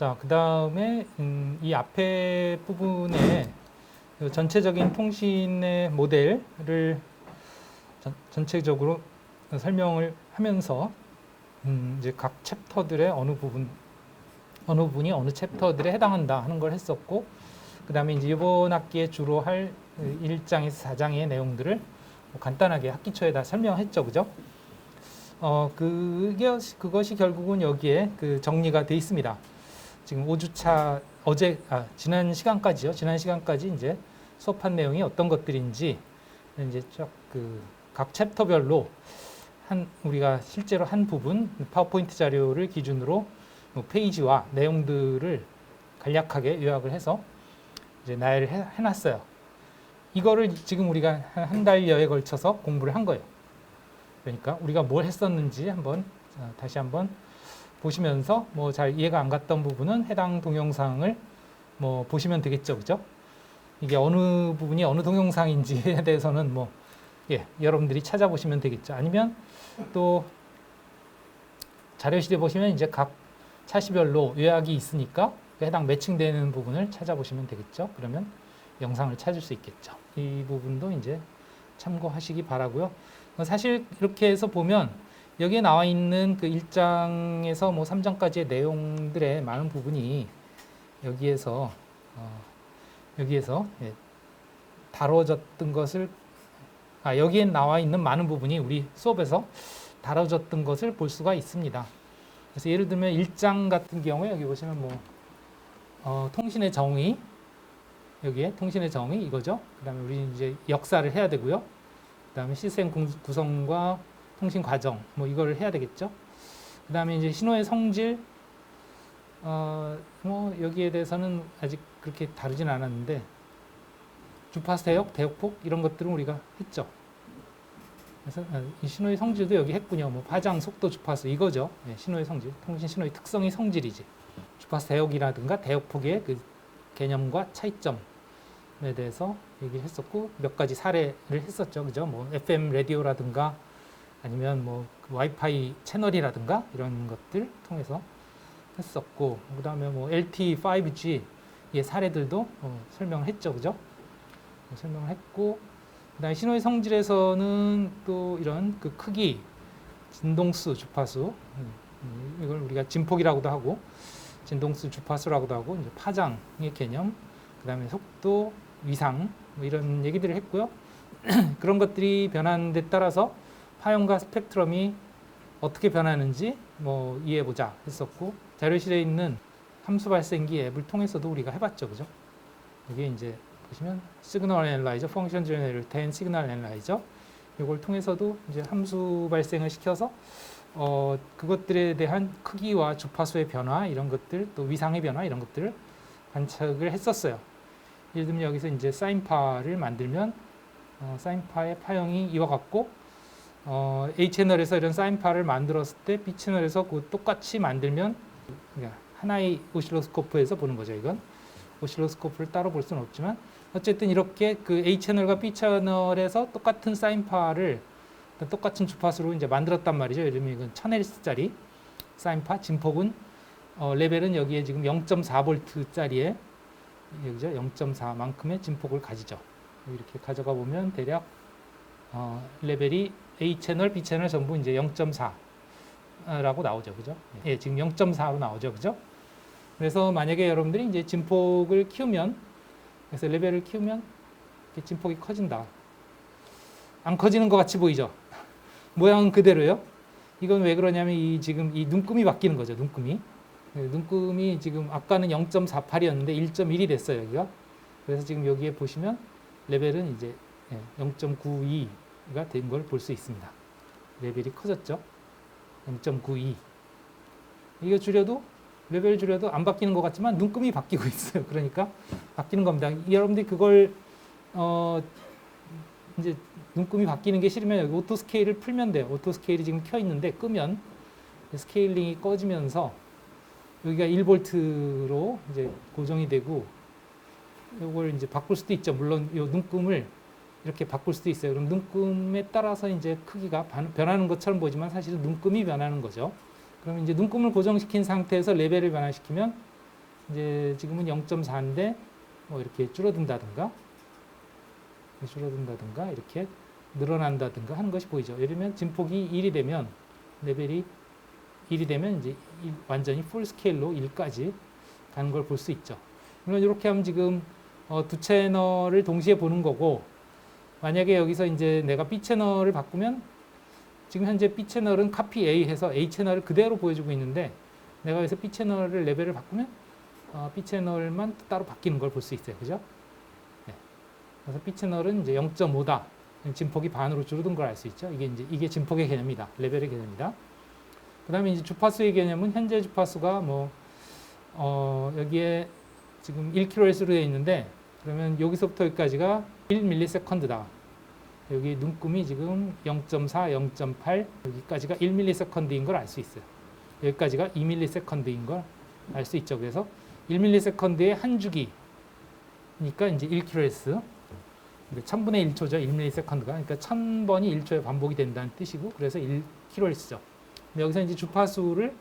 자, 그 다음에 이 앞에 부분에 전체적인 통신의 모델을 전체적으로 설명을 하면서 이제 각 챕터들의 어느 부분이 어느 챕터들에 해당한다 하는 걸 했었고, 그 다음에 이제 이번 학기에 주로 할 1장에서 4장의 내용들을 간단하게 학기 초에 다 설명했죠, 그죠? 그것이 결국은 여기에 그 정리가 돼 있습니다. 지금 5주차 지난 시간까지요. 지난 시간까지 이제 수업한 내용이 어떤 것들인지 이제 각 챕터별로 우리가 실제로 한 부분 파워포인트 자료를 기준으로 페이지와 내용들을 간략하게 요약을 해서 이제 나열을 해놨어요. 이거를 지금 우리가 한 달여에 걸쳐서 공부를 한 거예요. 그러니까 우리가 뭘 했었는지 다시 한번 보시면서 뭐 잘 이해가 안 갔던 부분은 해당 동영상을 뭐 보시면 되겠죠, 그죠? 이게 어느 부분이 어느 동영상인지에 대해서는 여러분들이 찾아보시면 되겠죠. 아니면 또 자료실에 보시면 이제 각 차시별로 요약이 있으니까 해당 매칭되는 부분을 찾아보시면 되겠죠. 그러면 영상을 찾을 수 있겠죠. 이 부분도 이제 참고하시기 바라고요. 사실 이렇게 해서 보면 여기에 나와 있는 그 1장에서 뭐 3장까지의 내용들의 많은 부분이 여기에서 다뤄졌던 것을 여기에 나와 있는 많은 부분이 우리 수업에서 다뤄졌던 것을 볼 수가 있습니다. 그래서 예를 들면 1장 같은 경우에 여기 보시면 통신의 정의, 여기에 통신의 정의 이거죠. 그다음에 우리 이제 역사를 해야 되고요. 그다음에 시스템 구성과 통신 과정 이거를 해야 되겠죠. 그다음에 이제 신호의 성질 여기에 대해서는 아직 그렇게 다루진 않았는데 주파수 대역, 대역폭 이런 것들은 우리가 했죠. 그래서 이 신호의 성질도 여기 했군요. 파장, 속도, 주파수 이거죠. 신호의 성질, 통신 신호의 특성이 성질이지. 주파수 대역이라든가 대역폭의 그 개념과 차이점에 대해서 얘기를 했었고 몇 가지 사례를 했었죠. 그죠? FM 라디오라든가 아니면 와이파이 채널이라든가 이런 것들 통해서 했었고, 그 다음에 LTE, 5G의 사례들도 설명을 했죠. 그죠? 설명을 했고, 그 다음에 신호의 성질에서는 또 이런 그 크기, 진동수, 주파수, 이걸 우리가 진폭이라고도 하고, 진동수, 주파수라고도 하고, 이제 파장의 개념, 그 다음에 속도, 위상, 이런 얘기들을 했고요. 그런 것들이 변하는 데 따라서 파형과 스펙트럼이 어떻게 변하는지 이해해보자 했었고, 자료실에 있는 함수 발생기 앱을 통해서도 우리가 해봤죠. 그죠? 여기 이제 보시면 시그널 애널라이저, 펑션 제너레이터, 시그널 애널라이저 이걸 통해서도 이제 함수 발생을 시켜서 그것들에 대한 크기와 주파수의 변화 이런 것들, 또 위상의 변화 이런 것들을 관측을 했었어요. 예를 들면 여기서 이제 사인파를 만들면 사인파의 파형이 이와 같고 A 채널에서 이런 사인파를 만들었을 때 B 채널에서 그 똑같이 만들면 하나의 오실로스코프에서 보는 거죠. 이건 오실로스코프를 따로 볼 수는 없지만 어쨌든 이렇게 그 A 채널과 B 채널에서 똑같은 사인파를 똑같은 주파수로 이제 만들었단 말이죠. 예를 들면 이건 1000Hz짜리 사인파, 진폭은 레벨은 여기에 지금 0.4V짜리에 여기죠. 0.4만큼의 진폭을 가지죠. 이렇게 가져가 보면 대략 레벨이 A 채널, B 채널 전부 이제 0.4라고 나오죠. 그죠? 예, 지금 0.4로 나오죠. 그죠? 그래서 만약에 여러분들이 이제 진폭을 키우면, 그래서 레벨을 키우면 이렇게 진폭이 커진다. 안 커지는 것 같이 보이죠? 모양은 그대로요. 이건 왜 그러냐면 지금 이 눈금이 바뀌는 거죠. 눈금이 지금 아까는 0.48이었는데 1.1이 됐어요. 여기가. 그래서 지금 여기에 보시면 레벨은 이제 0.92가 된 걸 볼 수 있습니다. 레벨이 커졌죠. 0.92. 이거 레벨 줄여도 안 바뀌는 것 같지만 눈금이 바뀌고 있어요. 그러니까 바뀌는 겁니다. 여러분들이 그걸 이제 눈금이 바뀌는 게 싫으면 여기 오토 스케일을 풀면 돼요. 오토 스케일이 지금 켜 있는데 끄면 스케일링이 꺼지면서 여기가 1V로 이제 고정이 되고 이걸 이제 바꿀 수도 있죠. 물론 이 눈금을 이렇게 바꿀 수도 있어요. 그럼 눈금에 따라서 이제 크기가 변하는 것처럼 보이지만 사실은 눈금이 변하는 거죠. 그러면 이제 눈금을 고정시킨 상태에서 레벨을 변화시키면 이제 지금은 0.4인데 뭐 이렇게 줄어든다든가 이렇게 늘어난다든가 하는 것이 보이죠. 예를 들면 진폭이 1이 되면 레벨이 1이 되면 이제 완전히 풀 스케일로 1까지 가는 걸 볼 수 있죠. 물론 이렇게 하면 지금 두 채널을 동시에 보는 거고, 만약에 여기서 이제 내가 B 채널을 바꾸면 지금 현재 B 채널은 카피 A 해서 A 채널을 그대로 보여주고 있는데, 내가 여기서 B 채널을 레벨을 바꾸면 B 채널만 따로 바뀌는 걸 볼 수 있어요. 그죠? 네. 그래서 B 채널은 이제 0.5다. 진폭이 반으로 줄어든 걸 알 수 있죠. 이게 진폭의 개념이다. 레벨의 개념이다. 그 다음에 이제 주파수의 개념은 현재 주파수가 여기에 지금 1kHz로 되어 있는데, 그러면 여기서부터 여기까지가 1ms다. 여기 눈금이 지금 0.4, 0.8, 여기까지가 1ms인 걸 알 수 있어요. 여기까지가 2ms인 걸 알 수 있죠. 그래서 1ms의 한 주기니까 이제 1kHz. 1000분의 1초죠. 1ms가. 그러니까 1000번이 1초에 반복이 된다는 뜻이고, 그래서 1kHz죠. 여기서 이제 주파수를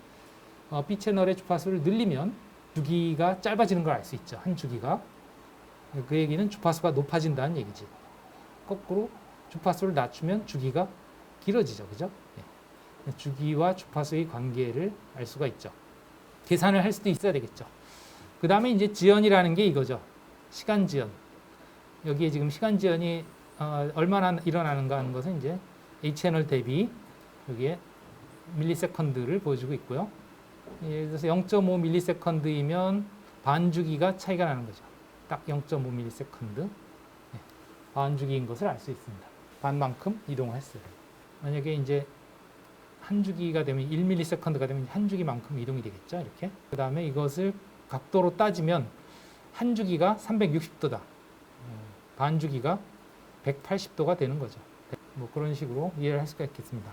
B 채널의 주파수를 늘리면 주기가 짧아지는 걸 알 수 있죠. 한 주기가. 그 얘기는 주파수가 높아진다는 얘기지. 거꾸로 주파수를 낮추면 주기가 길어지죠. 그죠? 네. 주기와 주파수의 관계를 알 수가 있죠. 계산을 할 수도 있어야 되겠죠. 그 다음에 이제 지연이라는 게 이거죠. 시간 지연. 여기에 지금 시간 지연이 얼마나 일어나는가 하는 것은 이제 A 채널 대비 여기에 밀리세컨드를 보여주고 있고요. 예를 들어서 0.5ms이면 반주기가 차이가 나는 거죠. 딱 0.5ms. 네, 반주기인 것을 알 수 있습니다. 반만큼 이동을 했어요. 만약에 이제 한 주기가 되면 1ms가 되면 한 주기만큼 이동이 되겠죠. 이렇게. 그 다음에 이것을 각도로 따지면 한 주기가 360도다. 반주기가 180도가 되는 거죠. 뭐 그런 식으로 이해를 할 수가 있겠습니다.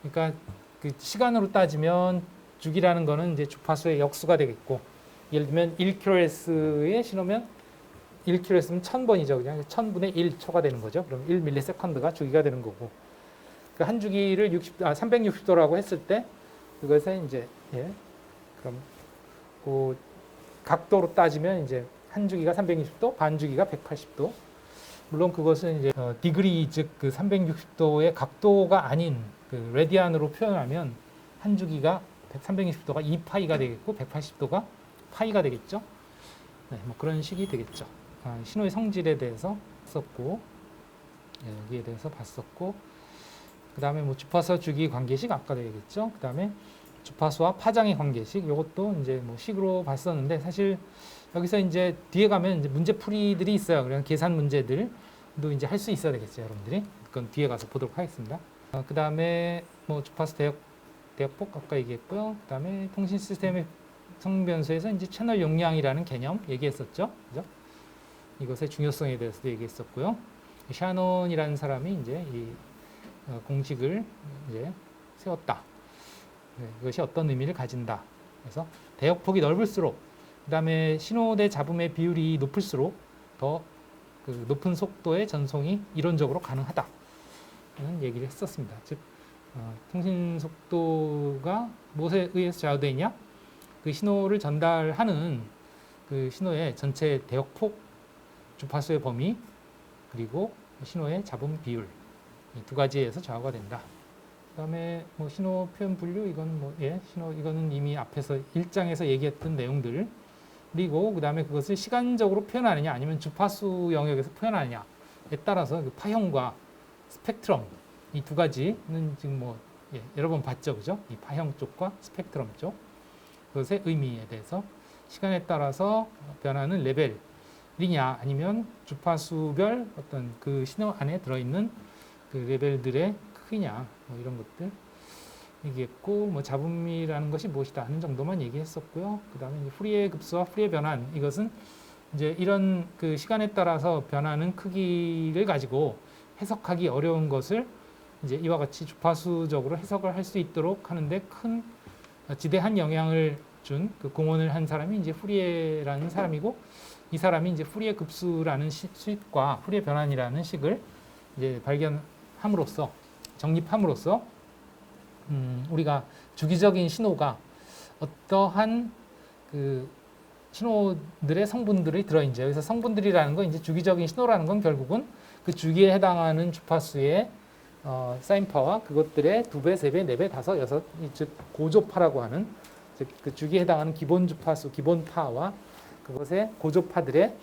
그러니까 그 시간으로 따지면 주기라는 거는 이제 주파수의 역수가 되겠고, 예를 들면 1kHz에 신으면 1kHz면 1000번이죠. 그냥 1000분의 1초가 되는 거죠. 그럼 1ms가 주기가 되는 거고, 그 한 주기를 360도라고 했을 때 그것에 이제 그럼 그 각도로 따지면 이제 한 주기가 360도, 반 주기가 180도. 물론 그것은 이제 디그리, 즉 그 360도의 각도가 아닌 그 레디안으로 표현하면 한 주기가 360도가 2파이가 되겠고 180도가 파이가 되겠죠. 네, 뭐 그런 식이 되겠죠. 신호의 성질에 대해서 썼고, 여기에 대해서 봤었고, 그 다음에 뭐 주파수와 주기 관계식 아까 되겠죠. 그 다음에 주파수와 파장의 관계식, 이것도 이제 뭐 식으로 봤었는데, 사실 여기서 이제 뒤에 가면 이제 문제풀이들이 있어요. 그냥 계산 문제들도 이제 할 수 있어야 되겠죠, 여러분들이. 그건 뒤에 가서 보도록 하겠습니다. 그 다음에 뭐 주파수 대역폭 아까 얘기했고요. 그 다음에 통신 시스템의 성변수에서 이제 채널 용량이라는 개념 얘기했었죠. 그죠? 이것의 중요성에 대해서도 얘기했었고요. 샤논이라는 사람이 이제 이 공식을 이제 세웠다. 네, 이것이 어떤 의미를 가진다. 그래서 대역폭이 넓을수록, 그 다음에 신호대 잡음의 비율이 높을수록 더 그 높은 속도의 전송이 이론적으로 가능하다. 는 얘기를 했었습니다. 즉, 통신 속도가 무엇에 의해서 좌우되어 있냐? 그 신호를 전달하는 그 신호의 전체 대역폭, 주파수의 범위, 그리고 신호의 잡음 비율, 이 두 가지에서 좌우가 된다. 그다음에 뭐 신호 표현 분류, 이건 뭐 신호, 이거는 이미 앞에서 1장에서 얘기했던 내용들. 그리고 그다음에 그것을 시간적으로 표현하느냐 아니면 주파수 영역에서 표현하느냐에 따라서 그 파형과 스펙트럼, 이 두 가지는 지금 뭐 여러 번 봤죠, 그죠? 이 파형 쪽과 스펙트럼 쪽, 그것의 의미에 대해서 시간에 따라서 변하는 레벨이냐 아니면 주파수별 어떤 그 신호 안에 들어있는 그 레벨들의 크기냐, 뭐 이런 것들 얘기했고, 뭐 잡음이라는 것이 무엇이다 하는 정도만 얘기했었고요. 그 다음에 후리의 급수와 후리의 변환, 이것은 이제 이런 그 시간에 따라서 변하는 크기를 가지고 해석하기 어려운 것을 이제 이와 같이 주파수적으로 해석을 할 수 있도록 하는데 큰 지대한 영향을 준 그 공헌을 한 사람이 이제 후리에라는 사람이고, 이 사람이 이제 후리의 급수라는 식과 후리의 변환이라는 식을 이제 발견함으로써, 정립함으로써 우리가 주기적인 신호가 어떠한 그 신호들의 성분들이 들어있죠. 그래서 성분들이라는 건 이제 주기적인 신호라는 건 결국은 그 주기에 해당하는 주파수의 사인파와 그것들의 2배, 3배, 4배, 5, 6, 즉 고조파라고 하는 즉 그 주기에 해당하는 기본 주파수, 기본 파와 그것의 고조파들의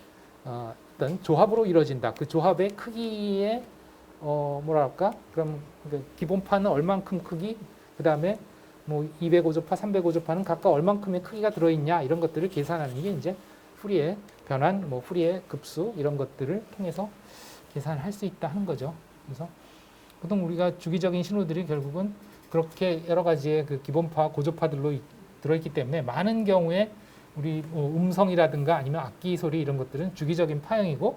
어떤 조합으로 이루어진다. 그 조합의 크기의 뭐랄까? 그럼 그 기본파는 얼만큼 크기, 그 다음에 뭐 205조파, 305조파는 각각 얼만큼의 크기가 들어있냐 이런 것들을 계산하는 게 이제 후리의 변환, 뭐 후리의 급수 이런 것들을 통해서 계산을 할 수 있다 하는 거죠. 그래서 보통 우리가 주기적인 신호들이 결국은 그렇게 여러 가지의 그 기본파, 고조파들로 들어있기 때문에 많은 경우에 우리 음성이라든가 아니면 악기 소리 이런 것들은 주기적인 파형이고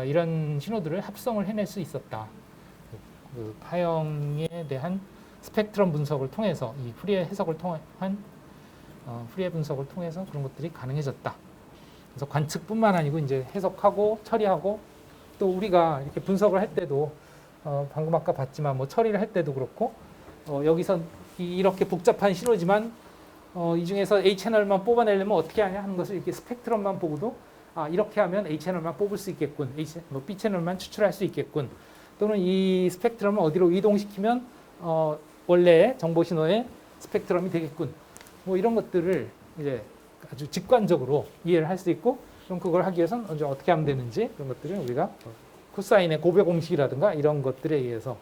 이런 신호들을 합성을 해낼 수 있었다. 그 파형에 대한 스펙트럼 분석을 통해서 이 후리의 해석을 통한 후리의 분석을 통해서 그런 것들이 가능해졌다. 그래서 관측뿐만 아니고 이제 해석하고 처리하고 또 우리가 이렇게 분석을 할 때도 방금 아까 봤지만 뭐 처리를 할 때도 그렇고 여기서 이렇게 복잡한 신호지만 이 중에서 A 채널만 뽑아내려면 어떻게 하냐 하는 것을 이렇게 스펙트럼만 보고도 이렇게 하면 A 채널만 뽑을 수 있겠군, B 채널만 추출할 수 있겠군, 또는 이 스펙트럼을 어디로 이동시키면 원래의 정보 신호의 스펙트럼이 되겠군. 뭐 이런 것들을 이제 아주 직관적으로 이해를 할 수 있고, 그럼 그걸 하기 위해서는 어떻게 하면 되는지 그런 것들을 우리가 코사인의 고배 공식이라든가 이런 것들에 의해서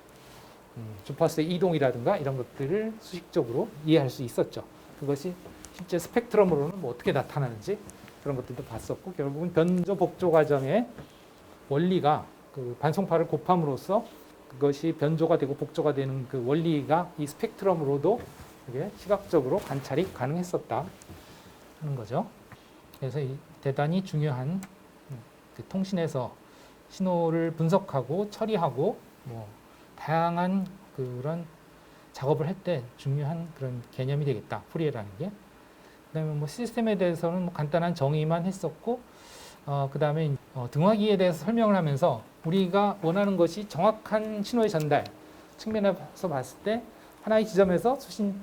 주파수의 이동이라든가 이런 것들을 수식적으로 이해할 수 있었죠. 그것이 실제 스펙트럼으로는 뭐 어떻게 나타나는지 그런 것들도 봤었고, 결국은 변조 복조 과정의 원리가 그 반송파를 곱함으로써 그것이 변조가 되고 복조가 되는 그 원리가 이 스펙트럼으로도 이게 시각적으로 관찰이 가능했었다 하는 거죠. 그래서 이 대단히 중요한 그 통신에서 신호를 분석하고 처리하고 뭐 다양한 그런 작업을 할 때 중요한 그런 개념이 되겠다. 후리에라는 게. 그다음에 뭐 시스템에 대해서는 뭐 간단한 정의만 했었고, 그다음에 등화기에 대해서 설명을 하면서 우리가 원하는 것이 정확한 신호의 전달 측면에서 봤을 때 하나의 지점에서 수신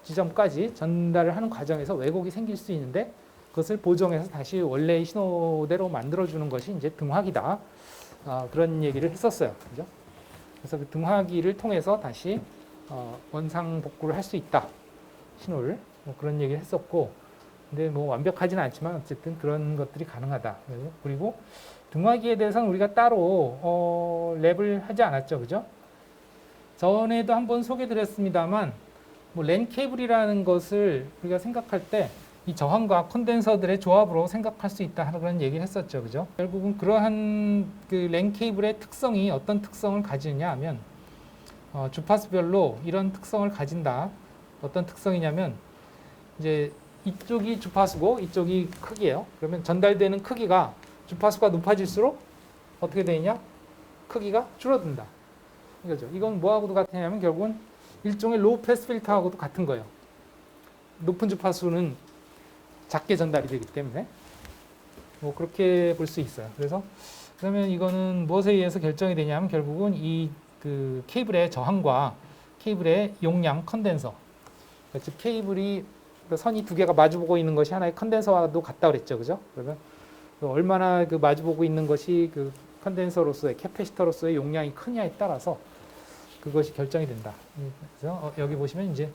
지점까지 전달을 하는 과정에서 왜곡이 생길 수 있는데 그것을 보정해서 다시 원래의 신호대로 만들어주는 것이 이제 등화기다. 그런 얘기를 했었어요. 그죠? 그래서 그 등화기를 통해서 다시 원상 복구를 할 수 있다. 신호를. 뭐 그런 얘기를 했었고, 근데 뭐 완벽하지는 않지만 어쨌든 그런 것들이 가능하다. 그리고 등화기에 대해서는 우리가 따로 랩을 하지 않았죠. 그죠? 전에도 한번 소개드렸습니다만 뭐 랜 케이블이라는 것을 우리가 생각할 때 이 저항과 콘덴서들의 조합으로 생각할 수 있다 하는 그런 얘기를 했었죠. 그죠? 결국은 그러한 그 랜 케이블의 특성이 어떤 특성을 가지느냐 하면 주파수별로 이런 특성을 가진다. 어떤 특성이냐면 이제 이쪽이 주파수고 이쪽이 크기예요. 그러면 전달되는 크기가 주파수가 높아질수록 어떻게 되느냐? 크기가 줄어든다. 이거죠. 이건 뭐하고도 같으냐면 결국은 일종의 로우 패스 필터하고도 같은 거예요. 높은 주파수는 작게 전달이 되기 때문에 뭐 그렇게 볼 수 있어요. 그래서 그러면 이거는 무엇에 의해서 결정이 되냐면 결국은 이 그 케이블의 저항과 케이블의 용량 컨덴서, 즉 케이블이 선이 두 개가 마주보고 있는 것이 하나의 컨덴서와도 같다 그랬죠, 그죠? 그러면 얼마나 그 마주보고 있는 것이 그 컨덴서로서의 캐패시터로서의 용량이 크냐에 따라서 그것이 결정이 된다. 그래서 여기 보시면 이제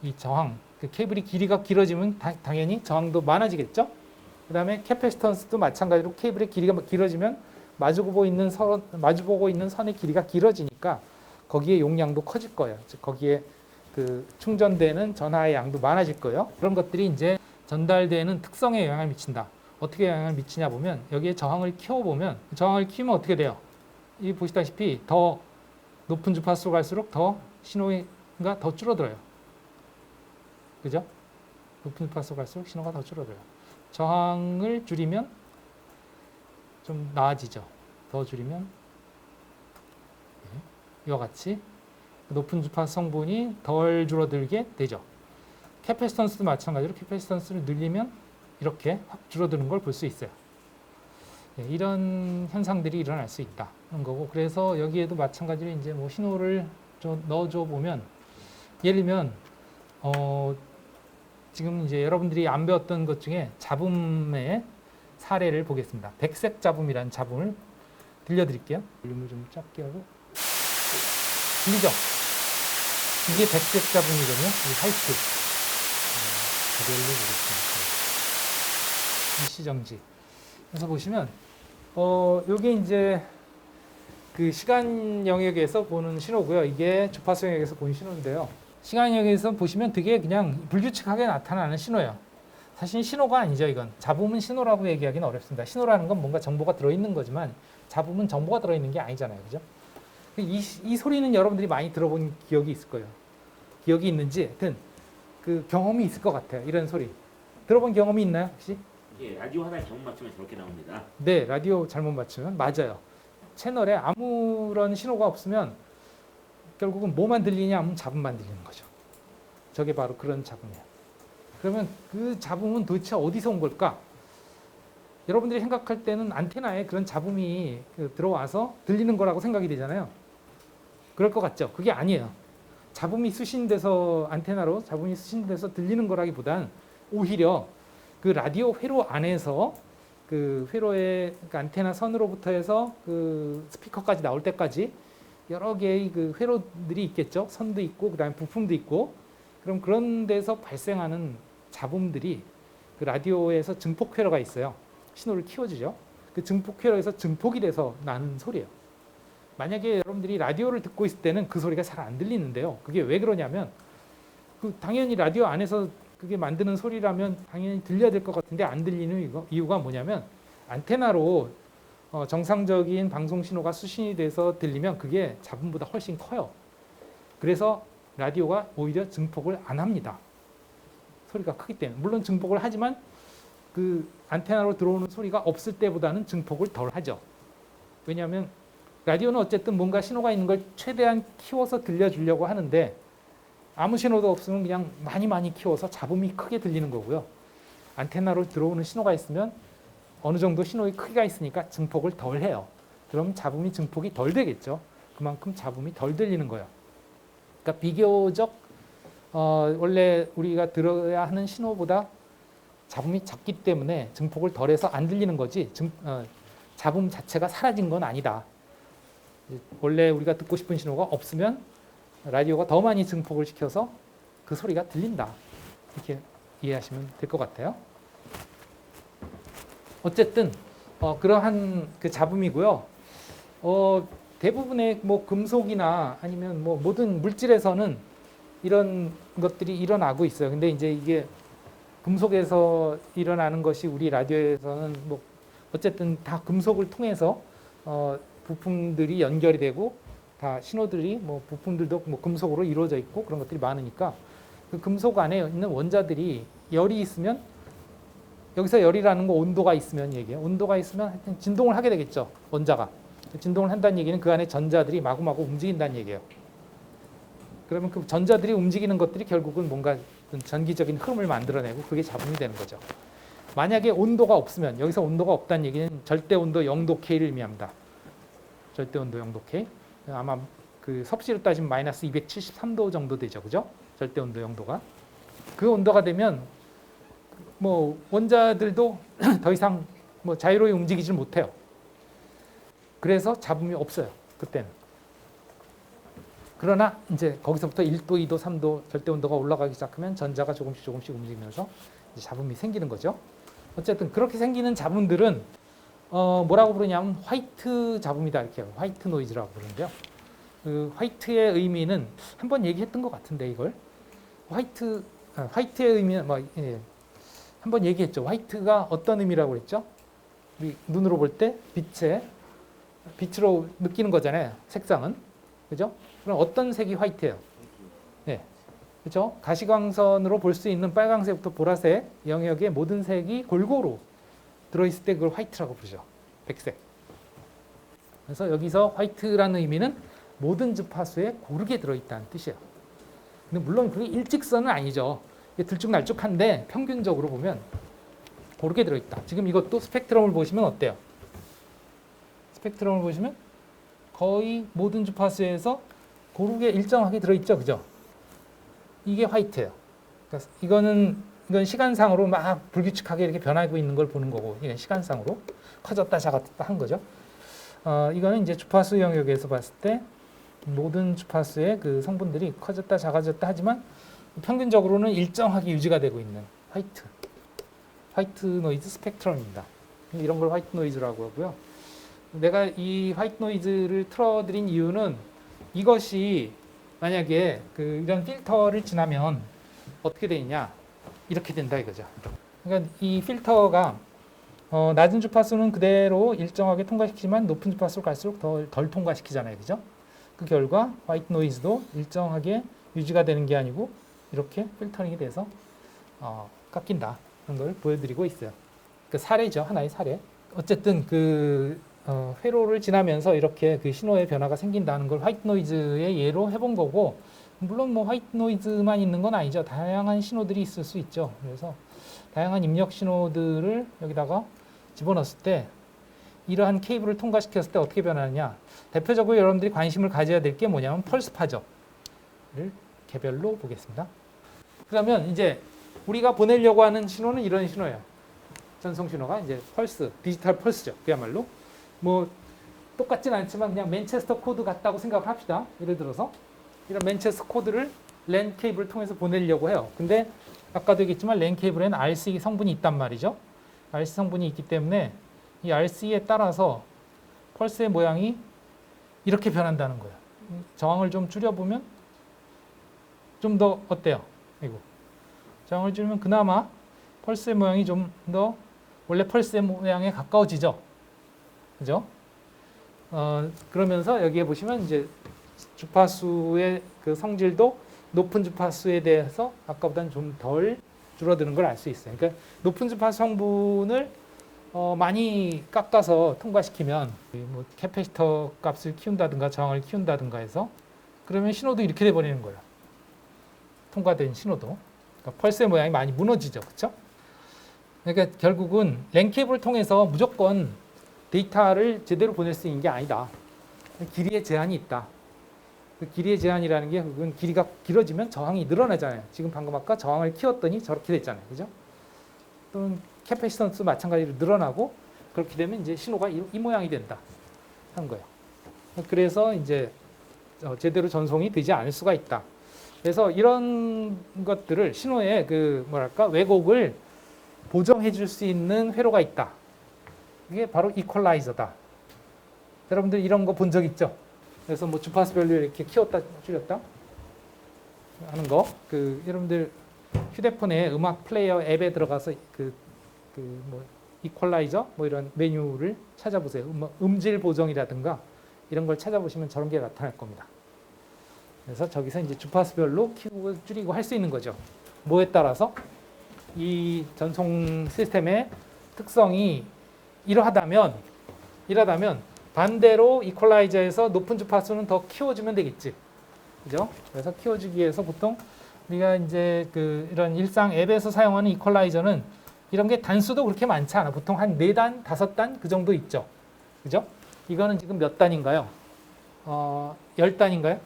이 저항, 그 케이블이 길이가 길어지면 당연히 저항도 많아지겠죠. 그 다음에 캐패시턴스도 마찬가지로 케이블의 길이가 길어지면 마주보고 있는 선의 길이가 길어지니까 거기에 용량도 커질 거예요. 즉 거기에 그 충전되는 전하의 양도 많아질 거예요. 그런 것들이 이제 전달되는 특성에 영향을 미친다. 어떻게 영향을 미치냐 보면 여기에 저항을 키워보면 저항을 키우면 어떻게 돼요? 이 보시다시피 더 높은 주파수로 갈수록 더 신호가 더 줄어들어요. 그죠? 높은 주파수로 갈수록 신호가 더 줄어들어요. 저항을 줄이면 좀 나아지죠. 더 줄이면 이와 같이 높은 주파수 성분이 덜 줄어들게 되죠. 캐패시턴스도 마찬가지로 캐패시턴스를 늘리면 이렇게 확 줄어드는 걸 볼 수 있어요. 이런 현상들이 일어날 수 있다 하는 거고, 그래서 여기에도 마찬가지로 이제 뭐 신호를 좀 넣어줘 보면, 예를 들면 지금 이제 여러분들이 안 배웠던 것 중에 잡음의 사례를 보겠습니다. 백색 잡음이라는 잡음을 들려드릴게요. 볼륨을 좀 작게 하고. 들리죠? 이게 백색 잡음이거든요. 이 화이트. 가별로 보겠습니다. 일시정지. 그래서 보시면, 요게 이제 그 시간 영역에서 보는 신호고요. 이게 주파수 영역에서 보는 신호인데요. 시간 영역에서 보시면 되게 그냥 불규칙하게 나타나는 신호예요. 사실 신호가 아니죠, 이건. 잡음은 신호라고 얘기하기는 어렵습니다. 신호라는 건 뭔가 정보가 들어있는 거지만 잡음은 정보가 들어있는 게 아니잖아요. 그죠? 이 소리는 여러분들이 많이 들어본 기억이 있을 거예요. 기억이 있는지 하여튼 그 경험이 있을 것 같아요. 이런 소리. 들어본 경험이 있나요, 혹시? 예, 라디오 하나 잘못 맞추면 저렇게 나옵니다. 네, 라디오 잘못 맞추면 맞아요. 채널에 아무런 신호가 없으면 결국은 뭐만 들리냐 하면 잡음만 들리는 거죠. 저게 바로 그런 잡음이에요. 그러면 그 잡음은 도대체 어디서 온 걸까? 여러분들이 생각할 때는 안테나에 그런 잡음이 들어와서 들리는 거라고 생각이 되잖아요. 그럴 것 같죠? 그게 아니에요. 잡음이 수신돼서 안테나로 잡음이 수신돼서 들리는 거라기보단 오히려 그 라디오 회로 안에서 그 회로의 그 안테나 선으로부터 해서 그 스피커까지 나올 때까지 여러 개의 그 회로들이 있겠죠. 선도 있고 그다음에 부품도 있고. 그럼 그런 데서 발생하는 잡음들이 그 라디오에서 증폭 회로가 있어요. 신호를 키워주죠. 그 증폭 회로에서 증폭이 돼서 나는 소리예요. 만약에 여러분들이 라디오를 듣고 있을 때는 그 소리가 잘 안 들리는데요. 그게 왜 그러냐면 그 당연히 라디오 안에서 그게 만드는 소리라면 당연히 들려야 될 것 같은데 안 들리는 이유가 뭐냐면 안테나로 정상적인 방송 신호가 수신이 돼서 들리면 그게 잡음보다 훨씬 커요. 그래서 라디오가 오히려 증폭을 안 합니다. 소리가 크기 때문에. 물론 증폭을 하지만 그 안테나로 들어오는 소리가 없을 때보다는 증폭을 덜 하죠. 왜냐하면 라디오는 어쨌든 뭔가 신호가 있는 걸 최대한 키워서 들려주려고 하는데 아무 신호도 없으면 그냥 많이 키워서 잡음이 크게 들리는 거고요. 안테나로 들어오는 신호가 있으면 어느 정도 신호의 크기가 있으니까 증폭을 덜 해요. 그럼 잡음이 증폭이 덜 되겠죠. 그만큼 잡음이 덜 들리는 거예요. 그러니까 비교적 원래 우리가 들어야 하는 신호보다 잡음이 작기 때문에 증폭을 덜해서 안 들리는 거지 잡음 자체가 사라진 건 아니다. 원래 우리가 듣고 싶은 신호가 없으면 라디오가 더 많이 증폭을 시켜서 그 소리가 들린다. 이렇게 이해하시면 될 것 같아요. 어쨌든 그러한 그 잡음이고요. 대부분의 뭐 금속이나 아니면 뭐 모든 물질에서는 이런 것들이 일어나고 있어요. 근데 이제 이게 금속에서 일어나는 것이 우리 라디오에서는 뭐 어쨌든 다 금속을 통해서 부품들이 연결이 되고 다 신호들이 뭐 부품들도 뭐 금속으로 이루어져 있고 그런 것들이 많으니까 그 금속 안에 있는 원자들이 열이 있으면 여기서 열이라는 거 온도가 있으면 얘기해요. 온도가 있으면 하여튼 진동을 하게 되겠죠. 원자가. 진동을 한다는 얘기는 그 안에 전자들이 마구마구 움직인다는 얘기예요. 그러면 그 전자들이 움직이는 것들이 결국은 뭔가 전기적인 흐름을 만들어내고 그게 잡음이 되는 거죠. 만약에 온도가 없으면 여기서 온도가 없다는 얘기는 절대 온도 0도 K를 의미합니다. 절대 온도 0도 K. 아마 그 섭씨로 따지면 마이너스 273도 정도 되죠. 그죠? 절대 온도 0도가. 그 온도가 되면 뭐 원자들도 더 이상 뭐 자유로이 움직이질 못해요. 그래서 잡음이 없어요. 그때는. 그러나 이제 거기서부터 1도, 2도, 3도 절대 온도가 올라가기 시작하면 전자가 조금씩 움직이면서 이제 잡음이 생기는 거죠. 어쨌든 그렇게 생기는 잡음들은 뭐라고 부르냐면 화이트 잡음이다 이렇게 해요. 화이트 노이즈라고 부르는데요. 그 화이트의 의미는 한번 얘기했던 것 같은데 이걸 화이트의 의미는 뭐 한번 얘기했죠. 화이트가 어떤 의미라고 그랬죠? 우리 눈으로 볼 때 빛으로 느끼는 거잖아요. 색상은 그죠? 그럼 어떤 색이 화이트예요? 네, 그렇죠? 가시광선으로 볼 수 있는 빨강색부터 보라색 영역의 모든 색이 골고루 들어있을 때 그걸 화이트라고 부르죠. 백색. 그래서 여기서 화이트라는 의미는 모든 주파수에 고르게 들어있다는 뜻이에요. 근데 물론 그게 일직선은 아니죠. 들쭉날쭉한데 평균적으로 보면 고르게 들어있다. 지금 이것도 스펙트럼을 보시면 어때요? 스펙트럼을 보시면 거의 모든 주파수에서 고르게 일정하게 들어있죠. 그죠? 이게 화이트예요. 그러니까 이거는 이건 시간상으로 막 불규칙하게 이렇게 변하고 있는 걸 보는 거고, 이건 시간상으로 커졌다 작았다 한 거죠. 이거는 이제 주파수 영역에서 봤을 때 모든 주파수의 그 성분들이 커졌다 작아졌다 하지만 평균적으로는 일정하게 유지가 되고 있는 화이트 노이즈 스펙트럼입니다. 이런 걸 화이트 노이즈라고 하고요. 내가 이 화이트 노이즈를 틀어드린 이유는 이것이 만약에 이런 필터를 지나면 어떻게 되느냐, 이렇게 된다 이거죠. 그러니까 이 필터가 낮은 주파수는 그대로 일정하게 통과시키지만 높은 주파수로 갈수록 덜 통과시키잖아요, 그죠? 그 결과 화이트 노이즈도 일정하게 유지가 되는 게 아니고 이렇게 필터링이 돼서 깎인다 그런 걸 보여드리고 있어요. 그 사례죠, 하나의 사례. 어쨌든 회로를 지나면서 이렇게 그 신호의 변화가 생긴다는 걸 화이트 노이즈의 예로 해본 거고, 물론 뭐 화이트 노이즈만 있는 건 아니죠. 다양한 신호들이 있을 수 있죠. 그래서 다양한 입력 신호들을 여기다가 집어넣었을 때 이러한 케이블을 통과시켰을 때 어떻게 변하느냐. 대표적으로 여러분들이 관심을 가져야 될 게 뭐냐면 펄스파저를 개별로 보겠습니다. 그러면 이제 우리가 보내려고 하는 신호는 이런 신호예요. 전송 신호가 이제 펄스, 디지털 펄스죠. 그야말로 뭐 똑같진 않지만 그냥 맨체스터 코드 같다고 생각을 합시다. 예를 들어서 이런 맨체스터 코드를 랜 케이블을 통해서 보내려고 해요. 근데 아까도 얘기했지만 랜 케이블에는 RC 성분이 있단 말이죠. RC 성분이 있기 때문에 이 RC에 따라서 펄스의 모양이 이렇게 변한다는 거예요. 저항을 좀 줄여보면 좀 더 어때요? 이거 저항을 줄이면 그나마 펄스의 모양이 좀 더 원래 펄스의 모양에 가까워지죠. 그죠? 그러면서 여기에 보시면 이제 주파수의 그 성질도 높은 주파수에 대해서 아까보다는 좀 덜 줄어드는 걸 알 수 있어요. 그러니까 높은 주파수 성분을 많이 깎아서 통과시키면 뭐 캐패시터 값을 키운다든가 저항을 키운다든가 해서 그러면 신호도 이렇게 돼버리는 거예요. 통과된 신호도. 그러니까 펄스의 모양이 많이 무너지죠. 그렇죠? 그러니까 결국은 랜 케이블을 통해서 무조건 데이터를 제대로 보낼 수 있는 게 아니다. 길이의 제한이 있다. 그 길이의 제한이라는 게 그건 길이가 길어지면 저항이 늘어나잖아요. 지금 방금 아까 저항을 키웠더니 저렇게 됐잖아요. 그죠? 또는 캐패시턴스 마찬가지로 늘어나고 그렇게 되면 이제 신호가 이 모양이 된다 하는 거예요. 그래서 이제 제대로 전송이 되지 않을 수가 있다. 그래서 이런 것들을 신호의 왜곡을 보정해 줄 수 있는 회로가 있다. 이게 바로 이퀄라이저다. 여러분들 이런 거 본 적 있죠? 그래서 뭐 주파수별로 이렇게 키웠다 줄였다 하는 거. 여러분들 휴대폰에 음악 플레이어 앱에 들어가서 뭐 이퀄라이저 뭐 이런 메뉴를 찾아보세요. 음질 보정이라든가 이런 걸 찾아보시면 저런 게 나타날 겁니다. 그래서 저기서 이제 주파수별로 키우고 줄이고 할 수 있는 거죠. 뭐에 따라서 이 전송 시스템의 특성이 이러하다면 반대로 이퀄라이저에서 높은 주파수는 더 키워주면 되겠지. 그죠? 그래서 키워주기 위해서 보통 우리가 이제 이런 일상 앱에서 사용하는 이퀄라이저는 이런 게 단수도 그렇게 많지 않아. 보통 한 4단, 5단 그 정도 있죠. 그죠? 이거는 지금 몇 단인가요? 10단인가요?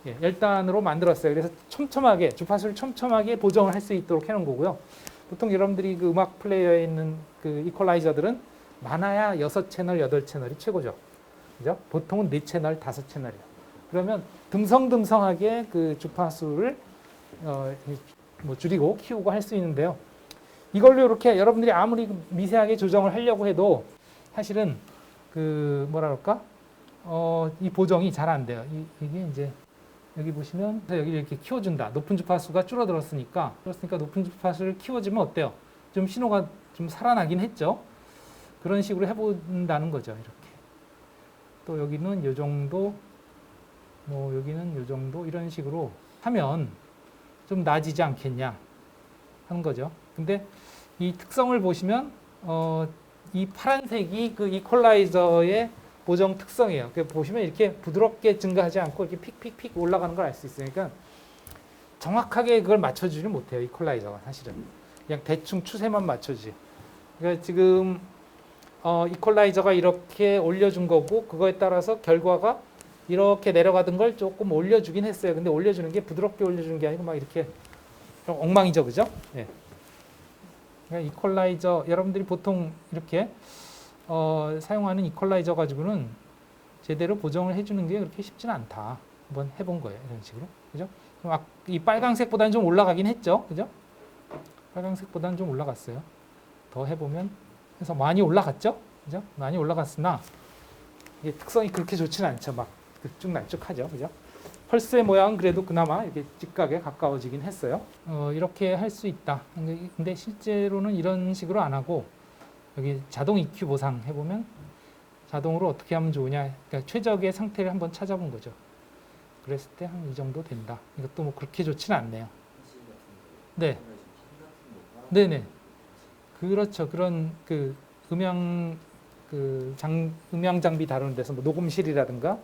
예, 10단으로 만들었어요. 그래서 촘촘하게, 주파수를 촘촘하게 보정을 할 수 있도록 해놓은 거고요. 보통 여러분들이 그 음악 플레이어에 있는 그 이퀄라이저들은 많아야 6채널, 8채널이 최고죠. 그죠? 보통은 4채널, 5채널이에요. 그러면 듬성듬성하게 그 주파수를 뭐 줄이고 키우고 할 수 있는데요. 이걸로 이렇게 여러분들이 아무리 미세하게 조정을 하려고 해도 사실은 이 보정이 잘 안 돼요. 이게 이제 여기 보시면 여기를 이렇게 키워준다. 높은 주파수가 줄어들었으니까 높은 주파수를 키워주면 어때요? 좀 신호가 좀 살아나긴 했죠. 그런 식으로 해본다는 거죠. 이렇게. 또 여기는 이 정도, 뭐 여기는 이 정도 이런 식으로 하면 좀 나아지지 않겠냐 하는 거죠. 근데 이 특성을 보시면 이 파란색이 그 이퀄라이저의 보정 특성이에요. 보시면 이렇게 부드럽게 증가하지 않고 이렇게 픽픽픽 올라가는 걸 알 수 있으니까 그러니까 정확하게 그걸 맞춰주지 못해요. 이퀄라이저가 사실은 그냥 대충 추세만 맞춰지. 그러니까 지금 이퀄라이저가 이렇게 올려준 거고 그거에 따라서 결과가 이렇게 내려가던 걸 조금 올려주긴 했어요. 근데 올려주는 게 부드럽게 올려주는 게 아니고 막 이렇게 좀 엉망이죠, 그죠? 예. 그러니까 이퀄라이저 여러분들이 보통 이렇게 사용하는 이퀄라이저 가지고는 제대로 보정을 해주는 게 그렇게 쉽지는 않다. 한번 해본 거예요. 이런 식으로. 그죠? 그럼 이 빨강색보다는 좀 올라가긴 했죠. 그죠? 빨강색보다는 좀 올라갔어요. 더 해보면 그래서 많이 올라갔죠. 그죠? 많이 올라갔으나 이게 특성이 그렇게 좋지는 않죠. 막 들쭉날쭉하죠. 그죠? 펄스의 모양은 그래도 그나마 이렇게 직각에 가까워지긴 했어요. 이렇게 할 수 있다. 근데 실제로는 이런 식으로 안 하고 여기 자동 EQ 보상 해보면 자동으로 어떻게 하면 좋으냐. 그러니까 최적의 상태를 한번 찾아본 거죠. 그랬을 때 한 이 정도 된다. 이것도 뭐 그렇게 좋지는 않네요. 네. 네네. 그렇죠. 그런 그 음향 음향 장비 다루는 데서 뭐 녹음실이라든가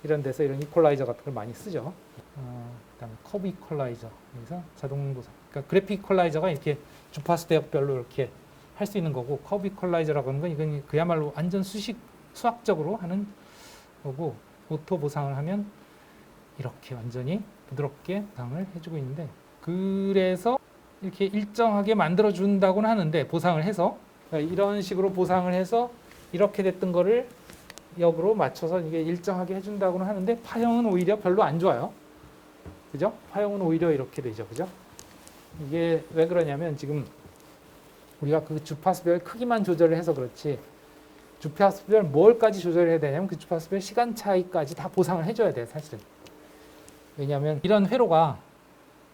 이런 데서 이런 이퀄라이저 같은 걸 많이 쓰죠. 그다음에 커브 이퀄라이저 여기서 자동 보상. 그러니까 그래픽 이퀄라이저가 이렇게 주파수 대역별로 이렇게 할 수 있는 거고 커브 이퀄라이저라고 하는 건 이건 그야말로 완전 수학적으로 하는 거고 오토 보상을 하면 이렇게 완전히 부드럽게 보상을 해주고 있는데 그래서 이렇게 일정하게 만들어 준다고는 하는데 보상을 해서 그러니까 이런 식으로 보상을 해서 이렇게 됐던 거를 역으로 맞춰서 이게 일정하게 해준다고는 하는데 파형은 오히려 별로 안 좋아요. 그죠? 파형은 오히려 이렇게 되죠. 그죠? 이게 왜 그러냐면 지금 우리가 그 주파수별 크기만 조절을 해서 그렇지 주파수별 뭘까지 조절해야 되냐면 그 주파수별 시간 차이까지 다 보상을 해줘야 돼요. 사실은. 왜냐하면 이런 회로가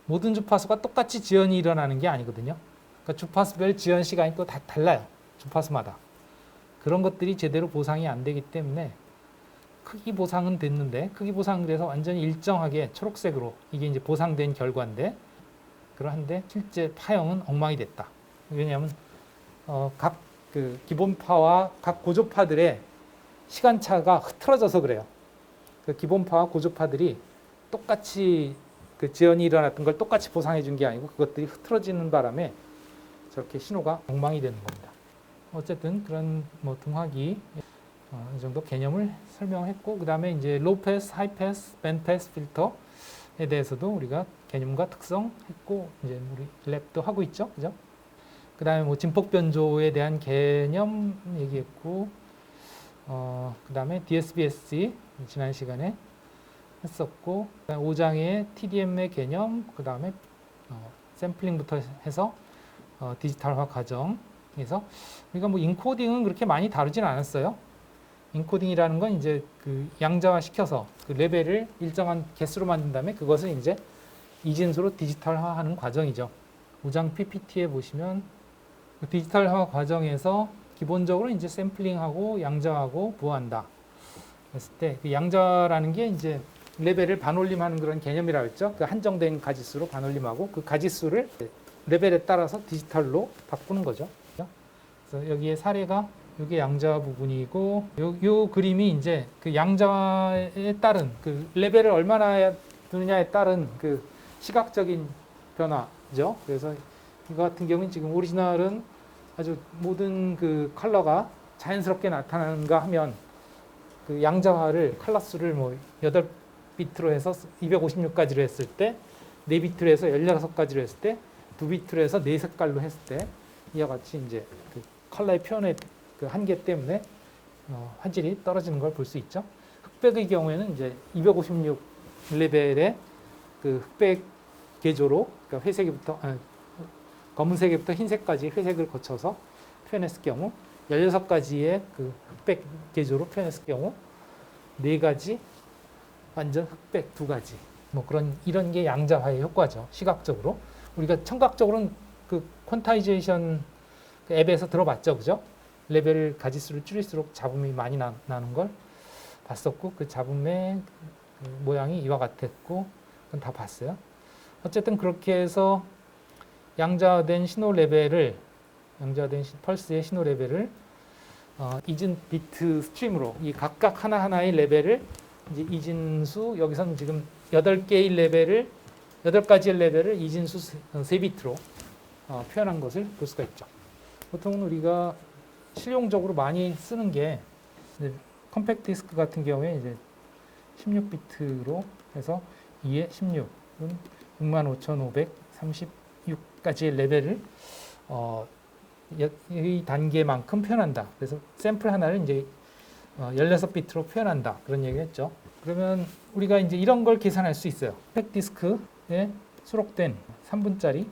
모든 주파수가 똑같이 지연이 일어나는 게 아니거든요. 그러니까 주파수별 지연 시간이 또 다 달라요. 주파수마다. 그런 것들이 제대로 보상이 안 되기 때문에 크기 보상은 됐는데 크기 보상은 그래서 완전히 일정하게 초록색으로 이게 이제 보상된 결과인데 그러한데 실제 파형은 엉망이 됐다. 왜냐하면 각 그 기본파와 각 고조파들의 시간차가 흐트러져서 그래요. 그 기본파와 고조파들이 똑같이 그 지연이 일어났던 걸 똑같이 보상해 준 게 아니고 그것들이 흐트러지는 바람에 저렇게 신호가 엉망이 되는 겁니다. 어쨌든 그런 뭐 등화기 이 정도 개념을 설명했고 그 다음에 이제 로우 패스, 하이 패스, 밴드 패스 필터에 대해서도 우리가 개념과 특성 했고 이제 우리 랩도 하고 있죠, 그죠? 그 다음에 뭐 진폭 변조에 대한 개념 얘기했고 그 다음에 DSBSC 지난 시간에 했었고 5장의 TDM의 개념 그 다음에 샘플링부터 해서 디지털화 과정에서 우리가 뭐 인코딩은 그렇게 많이 다루진 않았어요. 인코딩이라는 건 이제 그 양자화 시켜서 그 레벨을 일정한 개수로 만든 다음에 그것을 이제 이진수로 디지털화하는 과정이죠. 5장 PPT에 보시면 그 디지털화 과정에서 기본적으로 이제 샘플링하고 양자하고 부호한다. 그랬을 때 그 양자라는 게 이제 레벨을 반올림하는 그런 개념이라고 했죠. 그 한정된 가지수로 반올림하고 그 가지수를 레벨에 따라서 디지털로 바꾸는 거죠. 그래서 여기에 사례가 이게 양자 부분이고 요 그림이 이제 그 양자에 따른 그 레벨을 얼마나 두느냐에 따른 그 시각적인 변화죠. 그래서 이거 같은 경우는 지금 오리지널은 아주 모든 그 컬러가 자연스럽게 나타나는가 하면 그 양자화를 컬러 수를 뭐 8비트로 해서 256가지로 했을 때 4비트로 해서 16가지로 했을 때 2비트로 해서 4색깔로 했을 때 이와 같이 이제 그 컬러의 표현의 그 한계 때문에 화질이 떨어지는 걸 볼 수 있죠. 흑백의 경우에는 이제 256 레벨의 그 흑백 개조로 그러니까 회색부터 검은색부터 흰색까지 회색을 거쳐서 표현했을 경우 16가지의 그 흑백 개조로 표현했을 경우 4가지 완전 흑백 2가지 뭐 그런 이런 게 양자화의 효과죠. 시각적으로 우리가 청각적으로는 그 퀀타이제이션 그 앱에서 들어봤죠, 그죠? 레벨 가지수를 줄일수록 잡음이 많이 나는 걸 봤었고 그 잡음의 그 모양이 이와 같았고 그건 다 봤어요. 어쨌든 그렇게 해서 양자된 신호 레벨을 양자된 펄스의 신호 레벨을 이진 비트 스트림으로 이 각각 하나하나의 레벨을 이제 이진수 여기서는 지금 8개의 레벨을 8가지의 레벨을 이진수 3비트로 표현한 것을 볼 수가 있죠. 보통 우리가 실용적으로 많이 쓰는 게 컴팩트 디스크 같은 경우에 이제 16비트로 해서 2에 16은 65,536가지의 레벨을 이 단계만큼 표현한다. 그래서 샘플 하나를 이제 16비트로 표현한다. 그런 얘기를 했죠. 그러면 우리가 이제 이런 걸 계산할 수 있어요. 컴팩트디스크에 수록된 3분짜리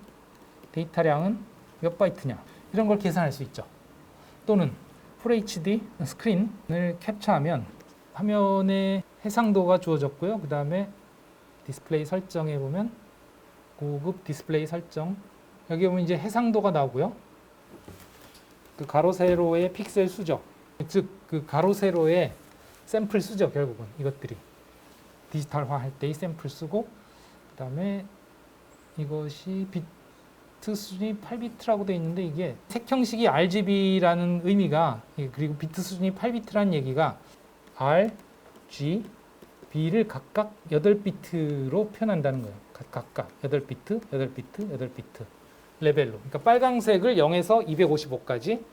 데이터량은 몇 바이트냐. 이런 걸 계산할 수 있죠. 또는 FHD 스크린을 캡처하면 화면의 해상도가 주어졌고요. 그 다음에 디스플레이 설정에 보면 고급 디스플레이 설정, 여기 보면 이제 해상도가 나오고요. 그 가로 세로의 픽셀 수죠. 즉 그 가로 세로의 샘플 수죠. 결국은 이것들이 디지털화 할 때의 샘플 수고, 그 다음에 이것이 비트 수준이 8비트라고 되어 있는데, 이게 색 형식이 RGB라는 의미가, 그리고 비트 수준이 8비트라는 얘기가 R, G, B를 각각 8비트로 표현한다는 거예요. 각각 8비트, 8비트, 8비트 레벨로. 그러니까 빨강색을 0에서 255까지,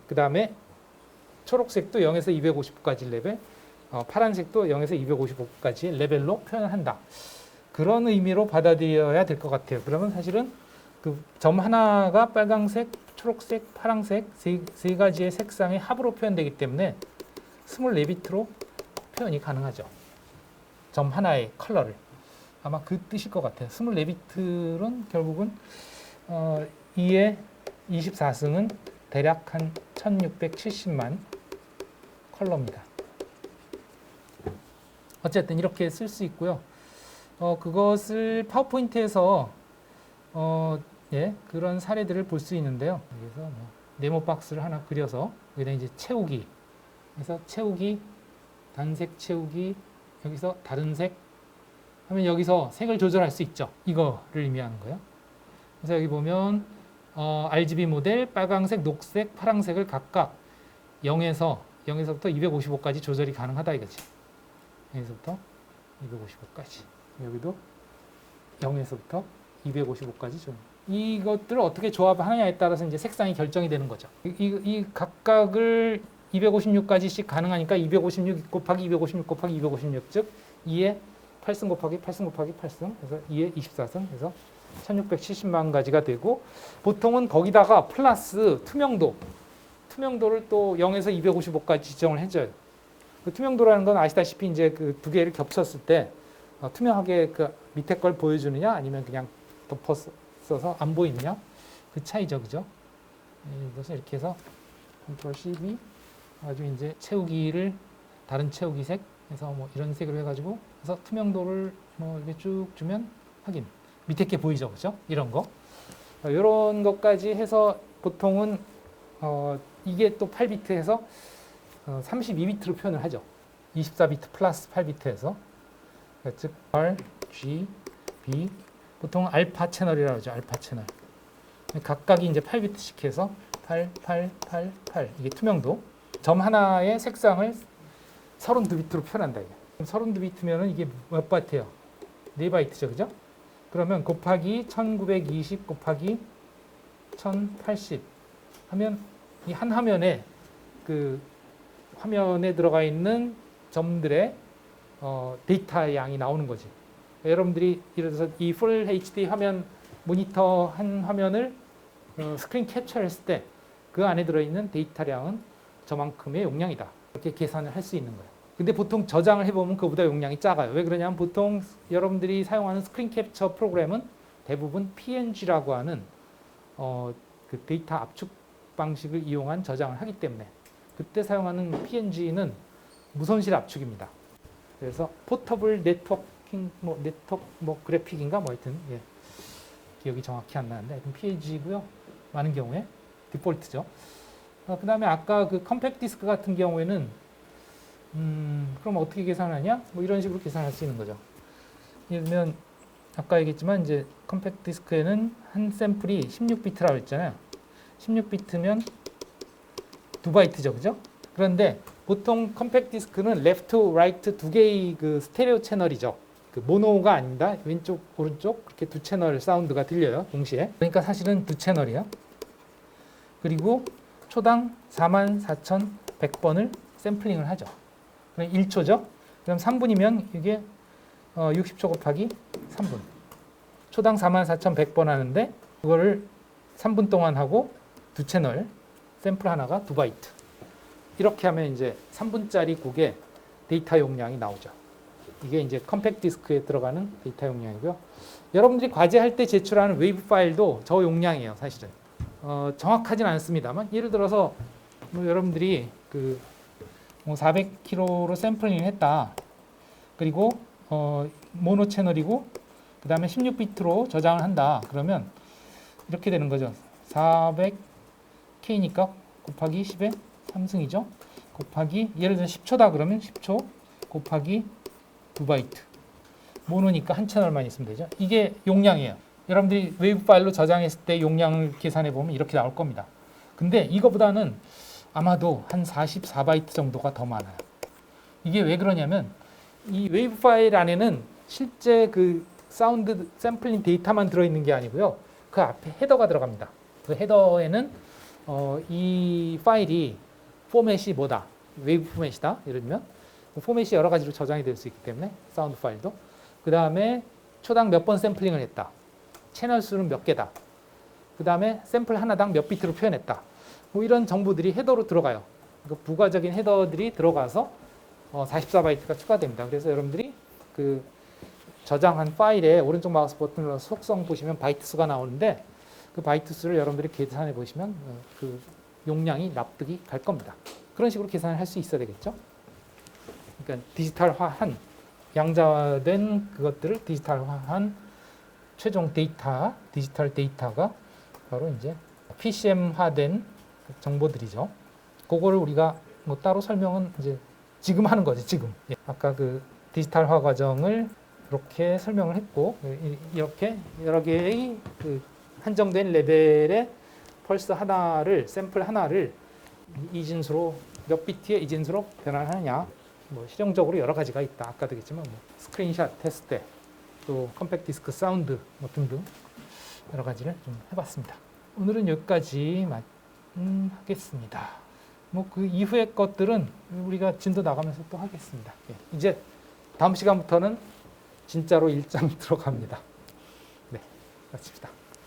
그 다음에 초록색도 0에서 255까지 레벨, 파란색도 0에서 255까지 레벨로 표현한다. 그런 의미로 받아들여야 될 것 같아요. 그러면 사실은 그 점 하나가 빨강색, 초록색, 파란색 세 가지의 색상의 합으로 표현되기 때문에 24비트로 표현이 가능하죠. 점 하나의 컬러를. 아마 그 뜻일 것 같아요. 24비트는 결국은 2의 24승은 대략 한 1670만 컬러입니다. 어쨌든 이렇게 쓸 수 있고요. 그것을 파워포인트에서 그런 사례들을 볼 수 있는데요. 그래서 뭐 네모 박스를 하나 그려서 여기다 이제 채우기, 그래서 채우기, 단색 채우기, 여기서 다른 색 하면 여기서 색을 조절할 수 있죠. 이거를 의미하는 거예요. 그래서 여기 보면 RGB 모델 빨강색, 녹색, 파란색을 각각 0에서부터 255까지 조절이 가능하다 이거지. 0에서부터 255까지. 여기도 0에서부터 255까지 조절. 이것들을 어떻게 조합하느냐에 따라서 이제 색상이 결정이 되는 거죠. 이 각각을 256까지씩 가능하니까 256 곱하기 256 곱하기 256, 즉 2의 8승 곱하기 8승 곱하기 8승, 그래서 2의 24승, 그래서 1670만 가지가 되고, 보통은 거기다가 플러스 투명도를 또 0에서 255까지 지정을 해줘요. 그 투명도라는 건 아시다시피 이제 그 두 개를 겹쳤을 때 투명하게 그 밑에 걸 보여주느냐 아니면 그냥 덮어서서 안 보이느냐, 그 차이죠, 그죠? 그래서 이렇게 해서 컨트롤 CV 아주 이제 채우기를 다른 채우기 색 해서 뭐 이런 색으로 해가지고, 그래서 투명도를 뭐 이렇게 쭉 주면 확인, 밑에 게 보이죠, 그죠? 이런 거, 이런 것까지 해서 보통은 이게 또 8비트에서 32비트로 표현을 하죠. 24비트 플러스 8비트에서, 즉 R, G, B, 보통 알파 채널이라고 하죠. 알파 채널. 각각이 이제 8비트씩 해서 8, 8, 8, 8, 이게 투명도. 점 하나의 색상을 32비트로 표현한다. 이게. 32비트면은 이게 몇 바이트예요? 4바이트죠, 그죠? 그러면 곱하기 1920 곱하기 1080 하면 이 한 화면에 그 화면에 들어가 있는 점들의 데이터 양이 나오는 거지. 여러분들이 예를 들어서 이 풀 HD 화면 모니터 한 화면을 스크린 캡처를 했을 때 그 안에 들어있는 데이터량은 저만큼의 용량이다. 이렇게 계산을 할 수 있는 거예요. 근데 보통 저장을 해보면 그보다 용량이 작아요. 왜 그러냐면 보통 여러분들이 사용하는 스크린 캡처 프로그램은 대부분 PNG라고 하는 그 데이터 압축 방식을 이용한 저장을 하기 때문에, 그때 사용하는 PNG는 무손실 압축입니다. 그래서 포터블 네트워킹 네트워크 그래픽인가 하여튼 기억이 정확히 안 나는데 하여튼 PNG고요. 많은 경우에 디폴트죠. 그 다음에 아까 그 컴팩트 디스크 같은 경우에는 그럼 어떻게 계산하냐? 뭐 이런 식으로 계산할 수 있는 거죠. 예를 들면 아까 얘기했지만 이제 컴팩트 디스크에는 한 샘플이 16비트라고 했잖아요. 16비트면 2바이트죠, 그죠? 그런데 보통 컴팩트 디스크는 레프트, 라이트 두 개의 그 스테레오 채널이죠. 그 모노가 아닙니다. 왼쪽, 오른쪽 그렇게 두 채널 사운드가 들려요, 동시에. 그러니까 사실은 두 채널이요. 그리고 초당 44,100번을 샘플링을 하죠. 그럼 1초죠. 그럼 3분이면 이게 60초 곱하기 3분. 초당 44,100번 하는데 그거를 3분 동안 하고 두 채널, 샘플 하나가 2바이트. 이렇게 하면 이제 3분짜리 국의 데이터 용량이 나오죠. 이게 이제 컴팩트 디스크에 들어가는 데이터 용량이고요. 여러분들이 과제할 때 제출하는 웨이브 파일도 저 용량이에요, 사실은. 정확하진 않습니다만, 예를 들어서 뭐 여러분들이 뭐 400kH로 샘플링을 했다. 그리고 모노 채널이고 그 다음에 16비트로 저장을 한다. 그러면 이렇게 되는 거죠. 400K니까 곱하기 10의 3승이죠. 곱하기 예를 들어 10초다 그러면 10초 곱하기 2바이트. 모노니까 한 채널만 있으면 되죠. 이게 용량이에요. 여러분들이 웨이브 파일로 저장했을 때 용량을 계산해 보면 이렇게 나올 겁니다. 근데 이거보다는 아마도 한 44바이트 정도가 더 많아요. 이게 왜 그러냐면 이 웨이브 파일 안에는 실제 그 사운드 샘플링 데이터만 들어있는 게 아니고요. 그 앞에 헤더가 들어갑니다. 그 헤더에는 이 파일이 포맷이 뭐다? 웨이브 포맷이다. 예를 들면 그 포맷이 여러 가지로 저장이 될 수 있기 때문에 사운드 파일도. 그 다음에 초당 몇 번 샘플링을 했다. 채널 수는 몇 개다. 그 다음에 샘플 하나당 몇 비트로 표현했다. 뭐 이런 정보들이 헤더로 들어가요. 그러니까 부가적인 헤더들이 들어가서 44바이트가 추가됩니다. 그래서 여러분들이 그 저장한 파일에 오른쪽 마우스 버튼을 눌러서 속성 보시면 바이트 수가 나오는데 그 바이트 수를 여러분들이 계산해 보시면 그 용량이 납득이 갈 겁니다. 그런 식으로 계산을 할 수 있어야 되겠죠. 그러니까 디지털화한 양자화된 그것들을 디지털화한 최종 데이터, 디지털 데이터가 바로 이제 PCM화된 정보들이죠. 그거를 우리가 뭐 따로 설명은 이제 지금 하는 거지, 지금. 아까 그 디지털화 과정을 이렇게 설명을 했고, 이렇게 여러 개의 그 한정된 레벨의 펄스 하나를, 샘플 하나를 이진수로, 몇 비트의 이진수로 변환하느냐. 뭐 실용적으로 여러 가지가 있다. 아까도 얘기했지만 뭐 스크린샷 테스트, 또 컴팩트 디스크 사운드 뭐 등등 여러 가지를 좀 해봤습니다. 오늘은 여기까지 하겠습니다. 뭐 그 이후의 것들은 우리가 진도 나가면서 또 하겠습니다. 이제 다음 시간부터는 진짜로 일정 들어갑니다. 네, 마칩시다.